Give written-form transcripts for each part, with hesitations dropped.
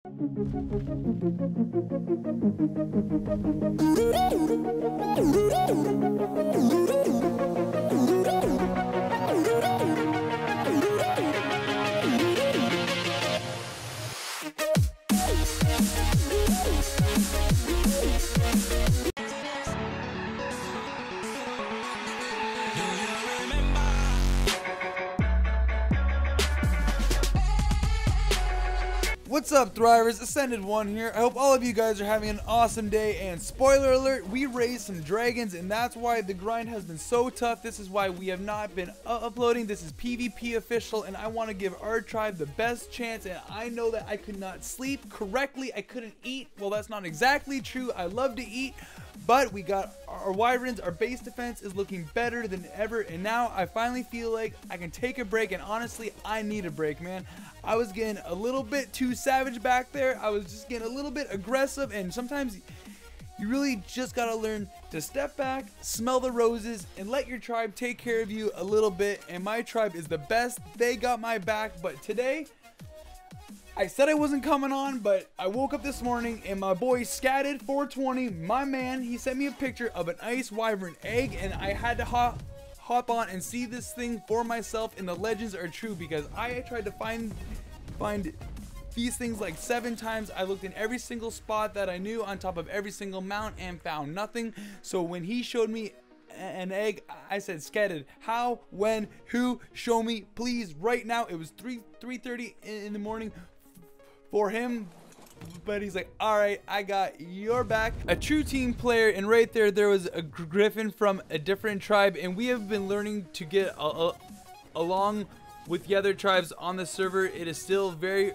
What's up, Thrivers? Ascended One here. I hope all of you guys are having an awesome day, and spoiler alert, we raised some dragons, and that's why the grind has been so tough. This is why we have not been uploading. This is PvP official, and I want to give our tribe the best chance, and I know that I could not sleep correctly. I couldn't eat. Well, that's not exactly true. I love to eat, but we got our wyverns. Our base defense is looking better than ever, and now I finally feel like I can take a break, and honestly, I need a break, man. I was getting a little bit too savage back there. I was just getting a little bit aggressive, and sometimes you really just gotta learn to step back, smell the roses, and let your tribe take care of you a little bit. And my tribe is the best. They got my back. But today, I said I wasn't coming on, but I woke up this morning and my boy Scatted 420, my man, he sent me a picture of an ICE Wyvern egg, and I had to hop on and see this thing for myself, and the legends are true, because I tried to find these things like 7 times. I looked in every single spot that I knew, on top of every single mount, and found nothing. So when he showed me an egg, I said, Scatted, how, when, who, show me please right now. It was 3:30 in the morning for him, but he's like, all right, I got your back. A true team player. And right there was a griffin from a different tribe, and we have been learning to get along with the other tribes on the server. It is still very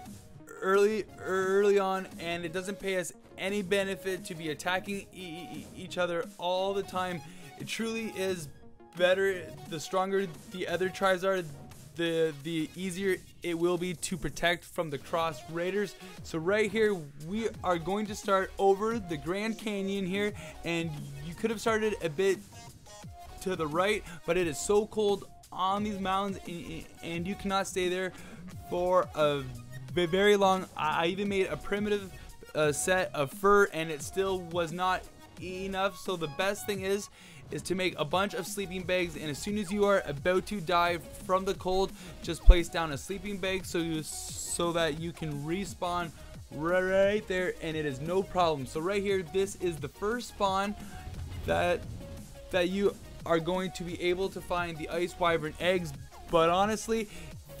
early on, and it doesn't pay us any benefit to be attacking each other all the time. It truly is better. The stronger the other tribes are, the easier it will be to protect from the cross raiders. So right here, we are going to start over the Grand Canyon here, and you could have started a bit to the right, but it is so cold on these mountains, and you cannot stay there for a very long. I even made a primitive set of fur, and it still was not enough. So the best thing is to make a bunch of sleeping bags, and as soon as you are about to die from the cold, just place down a sleeping bag so that you can respawn right there, and it is no problem. So right here, this is the first spawn that you are going to be able to find the ICE Wyvern eggs, but honestly,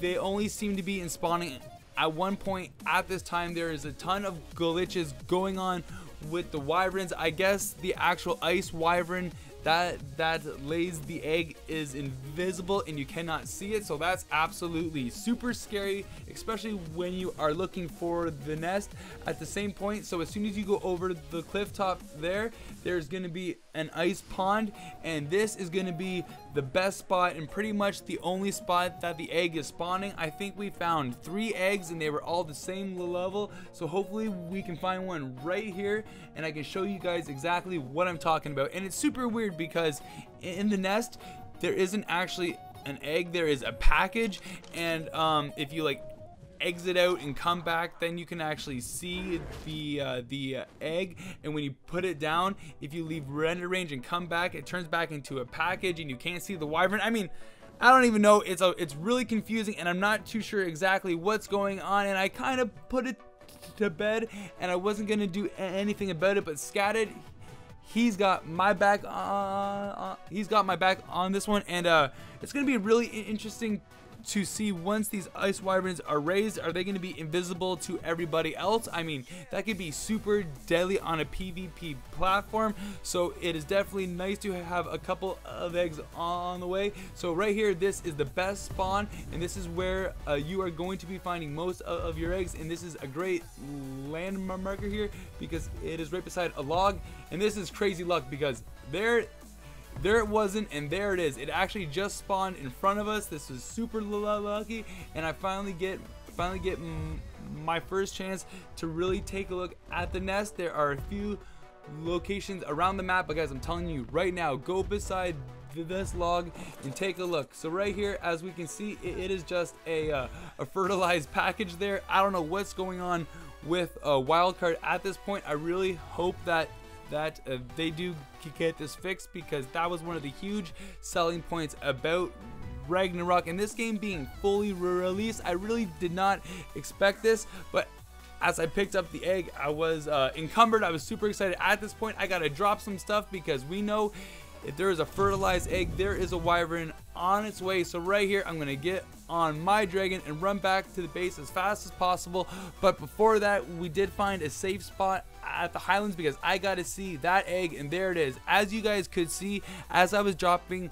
they only seem to be in spawning at one point at this time. There is a ton of glitches going on with the wyverns. I guess the actual ICE Wyvern that lays the egg is invisible and you cannot see it, so that's absolutely super scary, especially when you are looking for the nest at the same point. So as soon as you go over the cliff top there's going to be an ice pond, and this is going to be the best spot and pretty much the only spot that the egg is spawning. I think we found 3 eggs and they were all the same level, so hopefully we can find one right here and I can show you guys exactly what I'm talking about. And it's super weird because in the nest there isn't actually an egg, there is a package, and if you like exit out and come back, then you can actually see the egg, and when you put it down, if you leave render range and come back, it turns back into a package and you can't see the wyvern. I mean, I don't even know, it's really confusing, and I'm not too sure exactly what's going on, and I kind of put it to bed and I wasn't gonna do anything about it, but Scatted, he's got my back on this one, and it's gonna be really interesting to see once these ice wyverns are raised. Are they going to be invisible to everybody else? I mean, that could be super deadly on a PvP platform, so it is definitely nice to have a couple of eggs on the way. So right here, this is the best spawn, and this is where you are going to be finding most of your eggs, and this is a great landmark marker here because it is right beside a log, and this is crazy luck because there it wasn't, and there it is. It actually just spawned in front of us. This is super lucky, and I finally get my first chance to really take a look at the nest. There are a few locations around the map, but guys, I'm telling you right now, go beside this log and take a look. So right here, as we can see, it is just a fertilized package there. I don't know what's going on with a wild card at this point. I really hope that they do get this fixed, because that was one of the huge selling points about Ragnarok, and this game being fully released. I really did not expect this, but as I picked up the egg, I was encumbered. I was super excited. At this point, I gotta drop some stuff, because we know if there is a fertilized egg, there is a wyvern on its way. So right here, I'm gonna get on my dragon and run back to the base as fast as possible. But before that, we did find a safe spot at the Highlands, because I got to see that egg, and there it is. As you guys could see, as I was dropping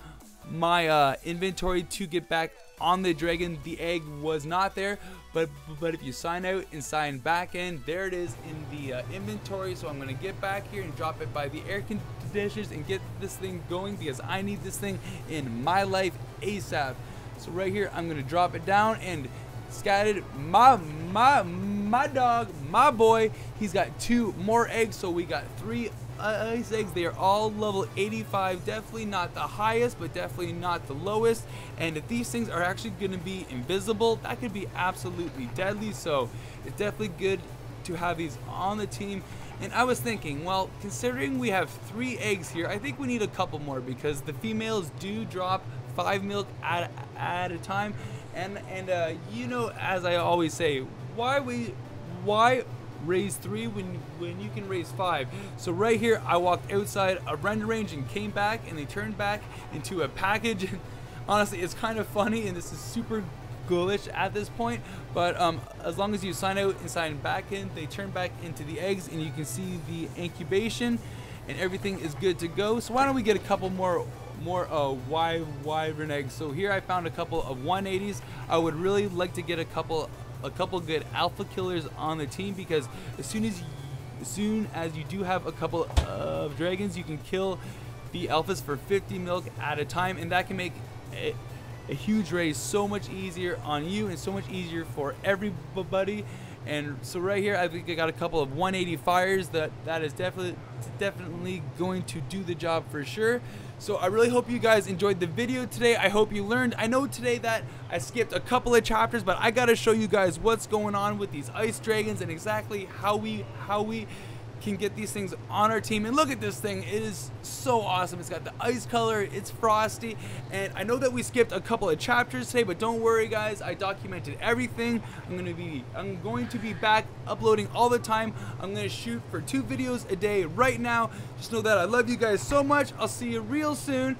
my inventory to get back on the dragon, the egg was not there. But if you sign out and sign back in, there it is in the inventory. So I'm gonna get back here and drop it by the air conditioners and get this thing going, because I need this thing in my life ASAP. So right here, I'm gonna drop it down, and Scatted, my dog, my boy, he's got 2 more eggs. So we got 3 ice eggs. They are all level 85. Definitely not the highest, but definitely not the lowest. And if these things are actually going to be invisible, that could be absolutely deadly. So it's definitely good to have these on the team. And I was thinking, well, considering we have 3 eggs here, I think we need a couple more, because the females do drop 5 milk at a time. And you know, as I always say, why raise 3 when you can raise 5? So right here, I walked outside a render range and came back, and they turned back into a package. Honestly, it's kind of funny, and this is super ghoulish at this point, but as long as you sign out and sign back in, they turn back into the eggs, and you can see the incubation, and everything is good to go. So why don't we get a couple more wyvern eggs? So here I found a couple of 180s. I would really like to get a couple good alpha killers on the team, because as soon as you do have a couple of dragons, you can kill the alphas for 50 milk at a time, and that can make a huge raise so much easier on you and so much easier for everybody. And so right here, I think I got a couple of 180 fires that is definitely going to do the job for sure. So I really hope you guys enjoyed the video today. I hope you learned. I know today that I skipped a couple of chapters, but I gotta show you guys what's going on with these ice dragons and exactly how we can get these things on our team. And look at this thing, it is so awesome. It's got the ice color, it's frosty, and I know that we skipped a couple of chapters today, but don't worry guys, I documented everything. I'm going to be back uploading all the time. I'm gonna shoot for 2 videos a day right now. Just know that I love you guys so much. I'll see you real soon.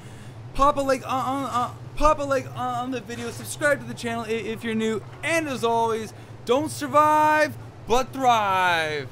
Pop a like on the video, subscribe to the channel if you're new, and as always, don't survive but thrive.